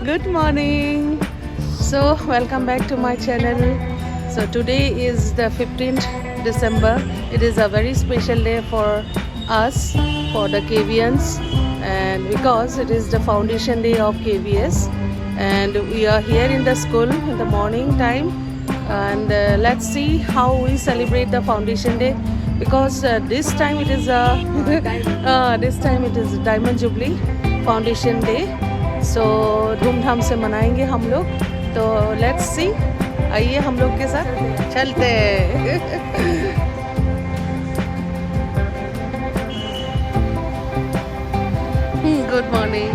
Good morning. So, welcome back to my channel. So, today is the 15th December. It is a very special day for us, for the KVNs, and because it is the foundation day of KVS, and we are here in the school in the morning time. And let's see how we celebrate the foundation day, because this time it is Diamond Jubilee Foundation Day. सो धूमधाम से मनाएंगे हम लोग. तो let's see, आइए हम लोग के साथ चलते हैं. Good morning.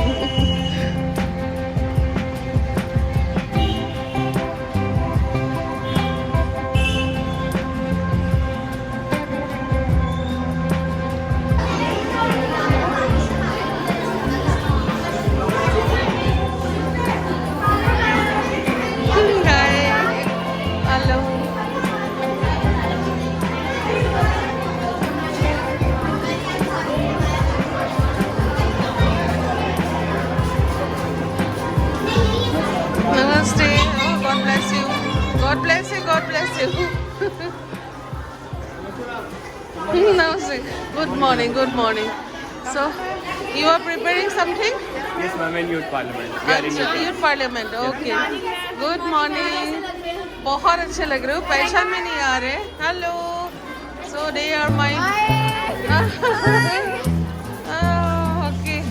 God bless you, God bless you. Namaste. Good morning, good morning. So, you are preparing something? Yes, ma'am, in Youth Parliament. We are in Youth Parliament, okay. Good morning. बहुत अच्छे लग रहे हो, पहचान में नहीं आ रहे. Hello. So, they are mine. Okay.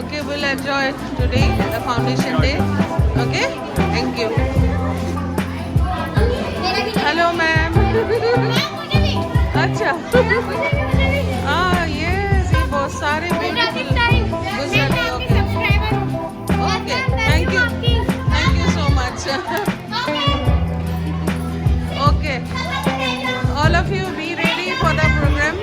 Okay, we'll enjoy today, the foundation day. Okay? Thank you. Hello ma'am. अच्छा. यस, ये बहुत सारे beautiful Gujarati. Okay, thank you so much. Okay, all of you be ready for the programme.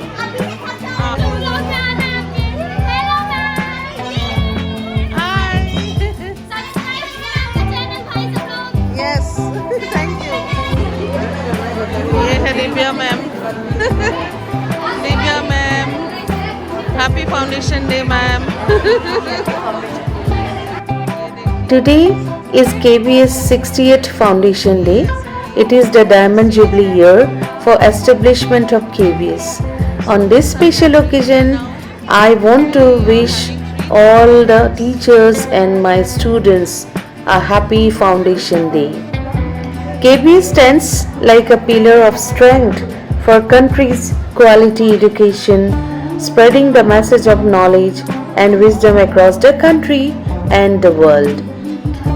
Yes, thank you. ये है Divya ma'am. Divya ma'am, happy foundation day ma'am. Today is KVS 60th Foundation Day. It is the Diamond Jubilee year for establishment of KVS. On this special occasion, I want to wish all the teachers and my students a happy Foundation Day. KVS stands like a pillar of strength for country's quality education, spreading the message of knowledge and wisdom across the country and the world.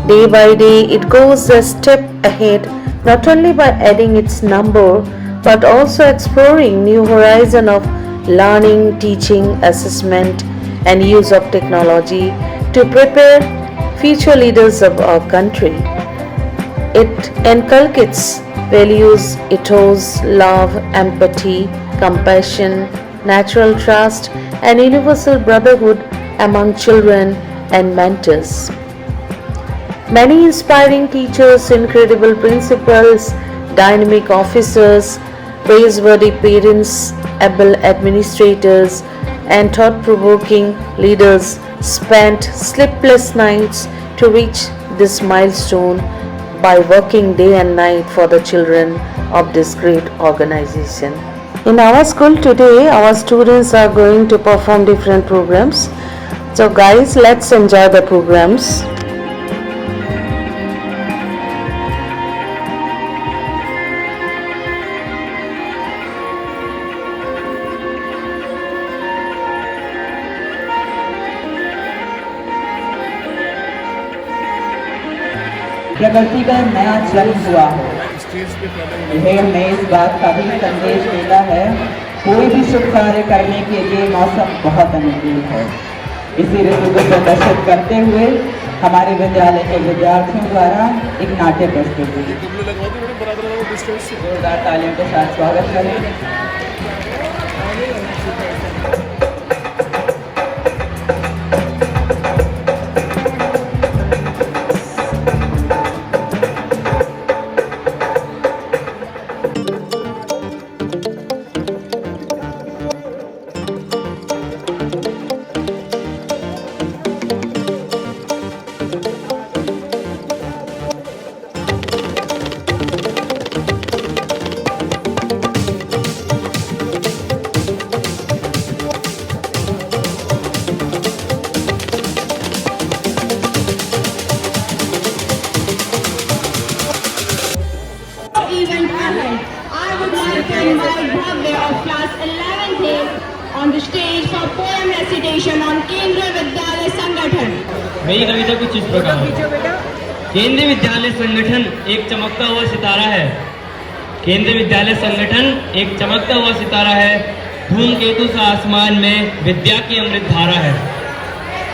Day by day, it goes a step ahead, not only by adding its number, but also exploring new horizon of learning, teaching, assessment, and use of technology to prepare future leaders of our country. It inculcates values, ethos, love, empathy, compassion, natural trust, and universal brotherhood among children and mentors. Many inspiring teachers, incredible principals, dynamic officers, praiseworthy parents, able administrators, and thought-provoking leaders spent sleepless nights to reach this milestone by working day and night for the children of this great organization. In our school today, our students are going to perform different programs. So guys, let's enjoy the programs. प्रगति का नया जन्म हुआ है. यह हमें इस बात का भी संदेश देता है, कोई भी शुभ कार्य करने के लिए मौसम बहुत अनुकूल है. इसी ऋतु को प्रदर्शित करते हुए हमारे विद्यालय के विद्यार्थियों द्वारा एक नाट्य प्रस्तुत हुई. जोरदार तालियों के साथ स्वागत करें. मेरी कविता कुछ इस प्रकार है। केंद्रीय विद्यालय संगठन एक चमकता हुआ सितारा है। केंद्रीय विद्यालय संगठन एक चमकता हुआ सितारा है। धूमकेतु सा आसमान में विद्या की अमृत धारा है।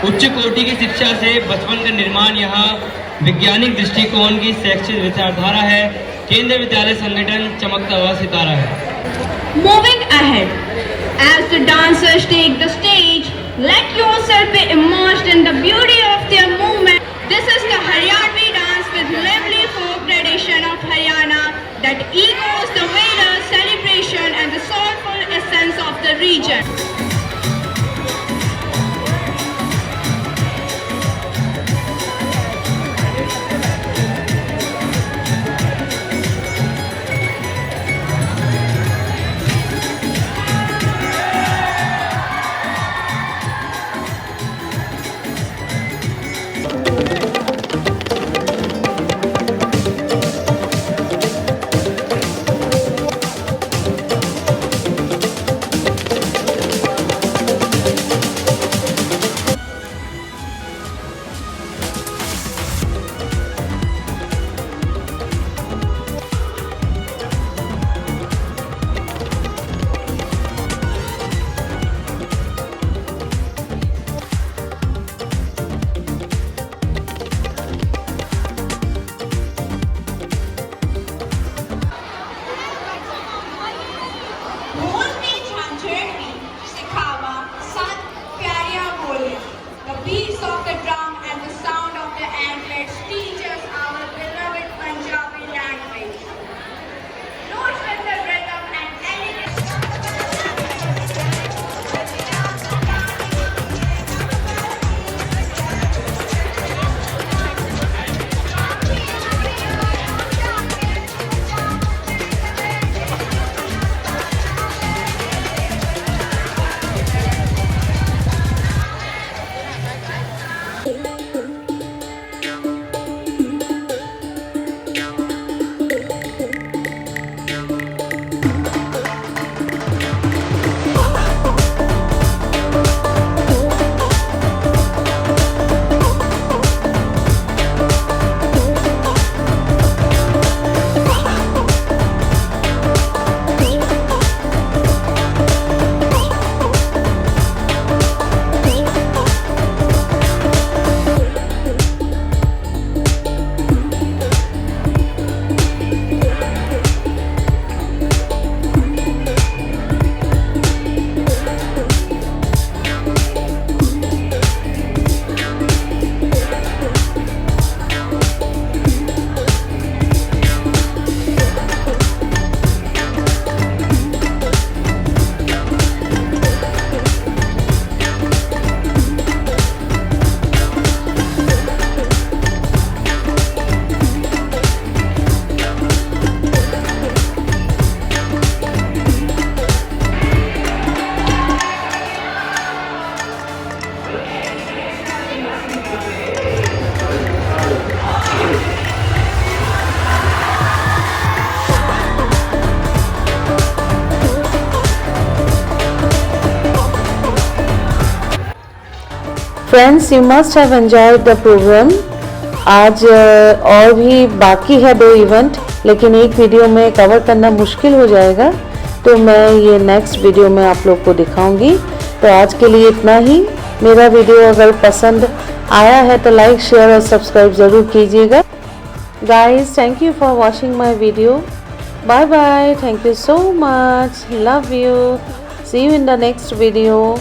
उच्च कोटि की शिक्षा से बचपन का निर्माण यहाँ वैज्ञानिक दृष्टिकोण की शैक्षिक विचारधारा है। केंद्रीय विद्यालय संगठन चमकता हुआ सितारा है। Moving ahead, as the dancers take the stage, let yourself be immersed in the beauty of their movement. This is the Haryanvi dance with lively folk tradition of Haryana that echoes the Veda celebration and the soulful essence of the region. The beats of the drum and the sound of the anklets teach us our beloved Punjabi language. Notes with the rhythm and friends, you must have enjoyed the programme. आज और भी बाकी है 2 event, लेकिन एक video में cover करना मुश्किल हो जाएगा, तो मैं ये नेक्स्ट वीडियो में आप लोग को दिखाऊंगी। तो आज के लिए इतना ही। मेरा वीडियो अगर पसंद आया है तो लाइक, शेयर और सब्सक्राइब ज़रूर कीजिएगा। Guys, thank you for watching my video. Bye bye, thank you so much, love you, see you in the next video.